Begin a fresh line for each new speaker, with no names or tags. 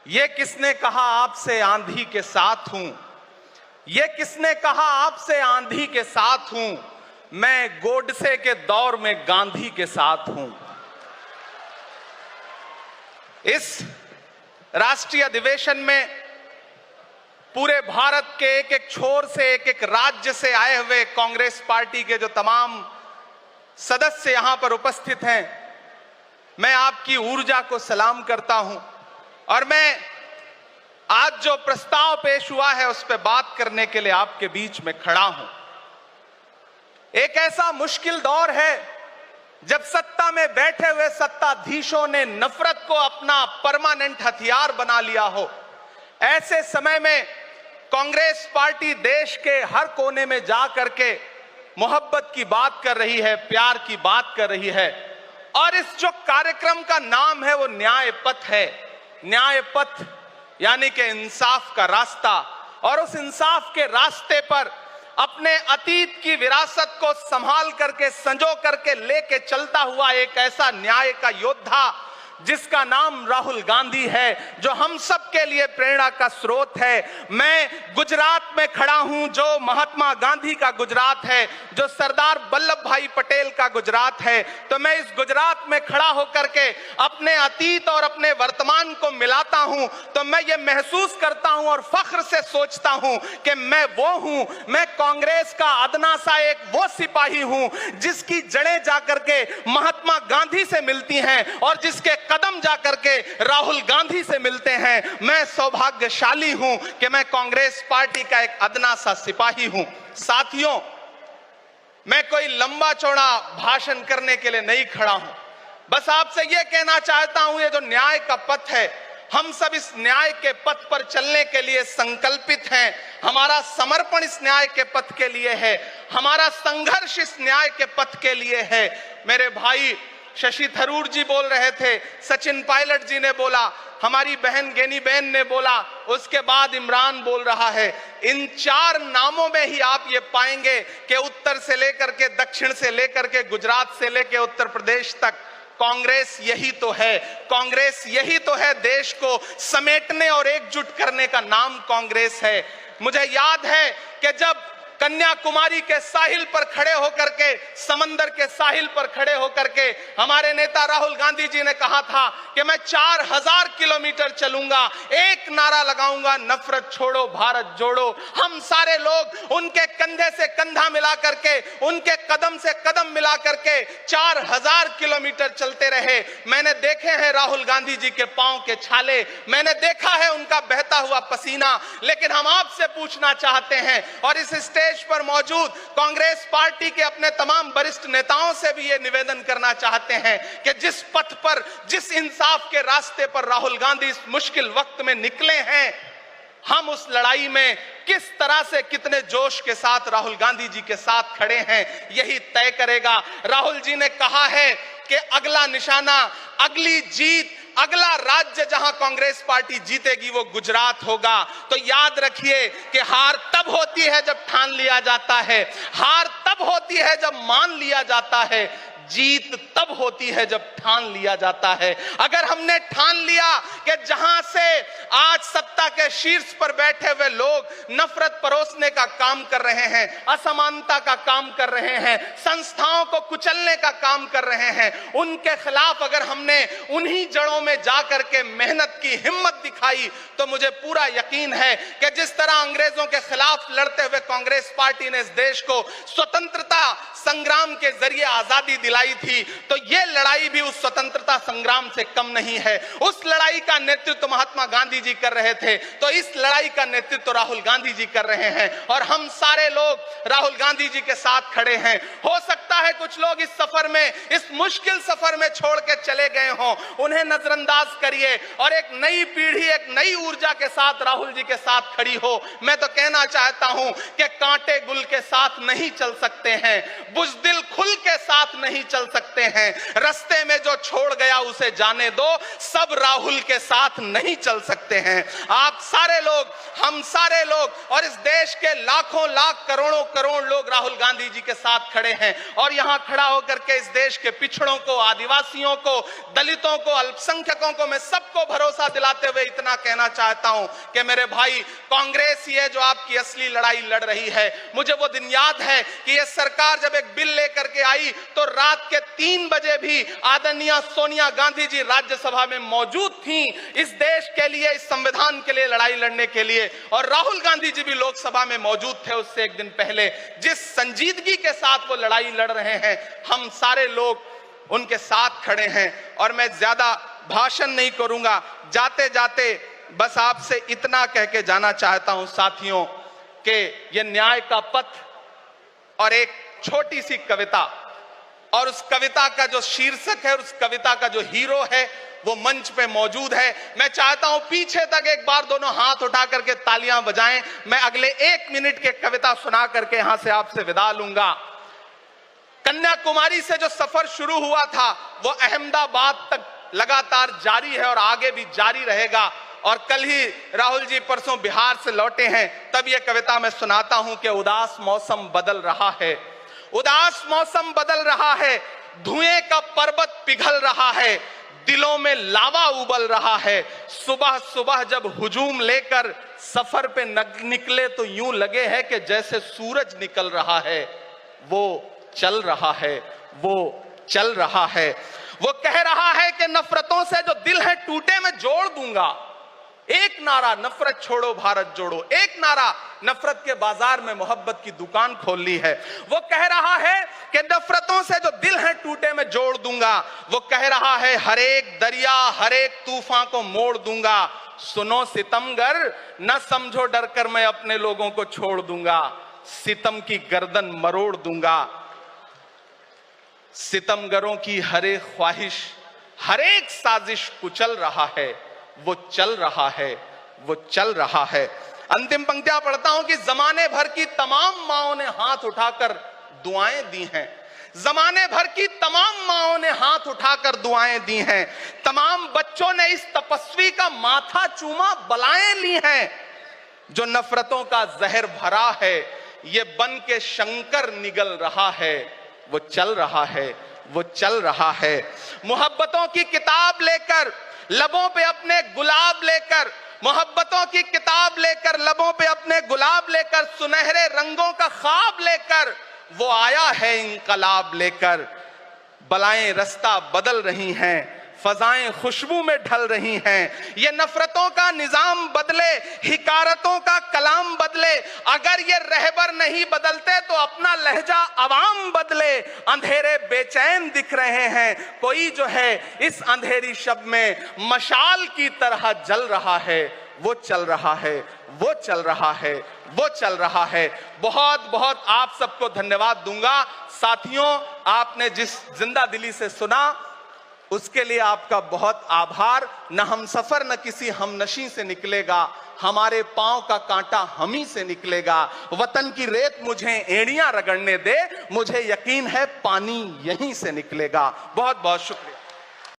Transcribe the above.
ये किसने कहा आपसे आंधी के साथ हूं? ये किसने कहा आपसे आंधी के साथ हूं? मैं गोडसे के दौर में गांधी के साथ हूं। इस राष्ट्रीय अधिवेशन में पूरे भारत के एक एक छोर से, एक एक राज्य से आए हुए कांग्रेस पार्टी के जो तमाम सदस्य यहां पर उपस्थित हैं, मैं आपकी ऊर्जा को सलाम करता हूं और मैं आज जो प्रस्ताव पेश हुआ है उस पर बात करने के लिए आपके बीच में खड़ा हूं। एक ऐसा मुश्किल दौर है जब सत्ता में बैठे हुए सत्ताधीशों ने नफरत को अपना परमानेंट हथियार बना लिया हो। ऐसे समय में कांग्रेस पार्टी देश के हर कोने में जा करके मोहब्बत की बात कर रही है, प्यार की बात कर रही है और इस जो कार्यक्रम का नाम है वो न्याय पथ है। न्याय पथ यानी कि इंसाफ का रास्ता, और उस इंसाफ के रास्ते पर अपने अतीत की विरासत को संभाल करके, संजो करके लेके चलता हुआ एक ऐसा न्याय का योद्धा जिसका नाम राहुल गांधी है, जो हम सब के लिए प्रेरणा का स्रोत है। मैं गुजरात में खड़ा हूं, जो महात्मा गांधी का गुजरात है, जो सरदार वल्लभ भाई पटेल का गुजरात है। तो मैं इस गुजरात में खड़ा होकर के अपने अतीत और अपने वर्तमान को मिलाता हूं तो मैं ये महसूस करता हूं और फख्र से सोचता हूं कि मैं वो हूं, मैं कांग्रेस का अदना सा एक वो सिपाही हूं जिसकी जड़ें जाकर के महात्मा गांधी से मिलती हैं और जिसके कदम जाकर के राहुल गांधी से मिलते हैं। मैं सौभाग्यशाली हूं कि मैं कांग्रेस पार्टी का एक अदना सा सिपाही हूं। साथियों, मैं कोई लंबा चौड़ा भाषण करने के लिए नहीं खड़ा हूं, बस आपसे यह कहना चाहता हूं, ये जो न्याय का पथ है, हम सब इस न्याय के पथ पर चलने के लिए संकल्पित हैं। हमारा समर्पण इस न्याय के पथ के लिए है, हमारा संघर्ष इस न्याय के पथ के लिए है। मेरे भाई शशि थरूर जी बोल रहे थे, सचिन पायलट जी ने बोला, हमारी बहन गेनी बहन ने बोला, उसके बाद इमरान बोल रहा है। इन चार नामों में ही आप ये पाएंगे कि उत्तर से लेकर के, दक्षिण से लेकर के, गुजरात से लेकर उत्तर प्रदेश तक कांग्रेस यही तो है। कांग्रेस यही तो है, देश को समेटने और एकजुट करने का नाम कांग्रेस है। मुझे याद है कि जब कन्याकुमारी के साहिल पर खड़े होकर के, समंदर के साहिल पर खड़े होकर के हमारे नेता राहुल गांधी जी ने कहा था कि मैं 4000 किलोमीटर चलूंगा, एक नारा लगाऊंगा, नफरत छोड़ो भारत जोड़ो। हम सारे लोग उनके कंधे से कंधा मिला करके, उनके कदम से कदम मिला करके 4000 किलोमीटर चलते रहे। मैंने देखे हैं राहुल गांधी जी के पांव के छाले, मैंने देखा है उनका बहता हुआ पसीना। लेकिन हम आपसे पूछना चाहते हैं और इस स्टेज पर मौजूद कांग्रेस पार्टी के अपने तमाम वरिष्ठ नेताओं से भी ये निवेदन करना चाहते हैं कि जिस पथ पर, जिस इंसाफ के रास्ते पर राहुल गांधी इस मुश्किल वक्त में निकले हैं, हम उस लड़ाई में किस तरह से, कितने जोश के साथ राहुल गांधी जी के साथ खड़े हैं, यही तय करेगा। राहुल जी ने कहा है कि अगला निशाना, अगली जीत, अगला राज्य जहां कांग्रेस पार्टी जीतेगी वो गुजरात होगा। तो याद रखिए कि हार तब होती है जब ठान लिया जाता है, हार तब होती है जब मान लिया जाता है, जीत तब होती है जब ठान लिया जाता है। अगर हमने ठान लिया कि जहां से आज सत्ता के शीर्ष पर बैठे हुए लोग नफरत परोसने का काम कर रहे हैं, असमानता का काम कर रहे हैं, संस्थाओं को कुचलने का काम कर रहे हैं, उनके खिलाफ अगर हमने उन्हीं जड़ों में जाकर के मेहनत की हिम्मत दिखाई तो मुझे पूरा यकीन है कि जिस तरह अंग्रेजों के खिलाफ लड़ते हुए कांग्रेस पार्टी ने इस देश को स्वतंत्रता संग्राम के जरिए आजादी दिलाई थी, तो यह लड़ाई भी उस स्वतंत्रता संग्राम से कम नहीं है। उस लड़ाई का नेतृत्व महात्मा गांधी जी कर रहे थे, तो इस लड़ाई का नेतृत्व राहुल गांधी जी कर रहे हैं और हम सारे लोग राहुल गांधी जी के साथ खड़े हैं। हो सकता है कुछ लोग इस सफर में, इस मुश्किल सफर में छोड़ के चले गए हों, उन्हें नजरअंदाज करिए और एक नई पीढ़ी, एक नई ऊर्जा के साथ राहुल जी के साथ खड़ी हो। मैं तो कहना चाहता हूं कि कांटे गुल के साथ नहीं चल सकते हैं, बुज़दिल खुल के साथ नहीं चल सकते हैं, रास्ते में जो छोड़ गया उसे जाने दो, सब राहुल के साथ नहीं चल सकते हैं। आप सारे लोग, हम सारे लोग और इस देश के लाखों लाख करोड़ों करोड़ लोग राहुल गांधी जी के साथ खड़े हैं। और यहां खड़ा होकर के इस देश के पिछड़ों को, आदिवासियों को, दलितों को, अल्पसंख्यकों को मैं सबको भरोसा दिलाते हुए इतना कहना चाहता हूं कि मेरे भाई, कांग्रेस ही है जो आपकी असली लड़ाई लड़ रही है। मुझे वो दिन याद है कि यह सरकार जब एक बिल लेकर के आई तो रात के 3 बजे भी आदरणीय सोनिया गांधी जी राज्यसभा में मौजूद थी इस देश के लिए, इस संविधान के लिए लड़ाई लड़ने के लिए। और राहुल गांधी जी भी लोकसभा में मौजूद थे उससे एक दिन पहले। जिस संजीदगी के साथ वो लड़ाई लड़ रहे हैं, हम सारे लोग उनके साथ खड़े हैं। और मैं ज्यादा भाषण नहीं करूंगा, जाते जाते बस आपसे इतना कह के जाना चाहता हूं साथियों कि यह न्याय का पथ और एक छोटी सी कविता, और उस कविता का जो शीर्षक है, उस कविता का जो हीरो है वो मंच पे मौजूद है। मैं चाहता हूं पीछे तक एक बार दोनों हाथ उठा करके तालियां बजाएं। मैं अगले 1 मिनट के कविता सुना करके यहां से आपसे विदा लूंगा। कन्याकुमारी से जो सफर शुरू हुआ था वो अहमदाबाद तक लगातार जारी है और आगे भी जारी रहेगा। और कल ही राहुल जी परसों बिहार से लौटे हैं, तब यह कविता मैं सुनाता हूं कि उदास मौसम बदल रहा है, उदास मौसम बदल रहा है, धुएं का पर्वत पिघल रहा है, दिलों में लावा उबल रहा है। सुबह सुबह जब हुजूम लेकर सफर पे निकले तो यूं लगे है कि जैसे सूरज निकल रहा है। वो चल रहा है, वो चल रहा है। वो कह रहा है कि नफरतों से जो दिल है टूटे मैं जोड़ दूंगा। एक नारा नफरत छोड़ो भारत जोड़ो, एक नारा नफरत के बाजार में मोहब्बत की दुकान खोल ली है। वो कह रहा है कि नफरतों से जो दिल है टूटे मैं जोड़ दूंगा। वो कह रहा है हर एक दरिया, हर एक तूफान को मोड़ दूंगा। सुनो सितमगर, न समझो डर कर मैं अपने लोगों को छोड़ दूंगा। सितम की गर्दन मरोड़ दूंगा। सितमगरों की हर एक ख्वाहिश, हर एक साजिश कुचल रहा है। वो चल रहा है, वो चल रहा है। अंतिम पंक्तियां पढ़ता हूं कि जमाने भर की तमाम माओं ने हाथ उठाकर दुआएं दी हैं। जमाने भर की तमाम माओं ने हाथ उठाकर दुआएं दी हैं। तमाम बच्चों ने इस तपस्वी का माथा चूमा, बलाएं ली हैं। जो नफरतों का जहर भरा है, ये बन के शंकर निगल रहा है। वो चल रहा है, वो चल रहा है। मोहब्बतों की किताब लेकर, लबों पे अपने गुलाब लेकर, मोहब्बतों की किताब लेकर, लबों पे अपने गुलाब लेकर, सुनहरे रंगों का ख्वाब लेकर वो आया है इंकलाब लेकर। बलाएं रास्ता बदल रही हैं, फजाएं खुशबू में ढल रही हैं। ये नफरतों का निजाम बदले, हिकारतों का कलाम बदले। अगर ये रहबर नहीं बदलते तो अपना लहजा अवाम बदले। अंधेरे बेचैन दिख रहे हैं, कोई जो है इस अंधेरी शब में मशाल की तरह जल रहा है। वो चल रहा है, वो चल रहा है, वो चल रहा है। बहुत बहुत आप सबको धन्यवाद दूंगा। साथियों, आपने जिस जिंदा दिली से सुना उसके लिए आपका बहुत आभार। न हम सफर न किसी हमनशी से निकलेगा, हमारे पांव का कांटा हम ही से निकलेगा। वतन की रेत मुझे एड़ियां रगड़ने दे, मुझे यकीन है पानी यहीं से निकलेगा। बहुत बहुत शुक्रिया।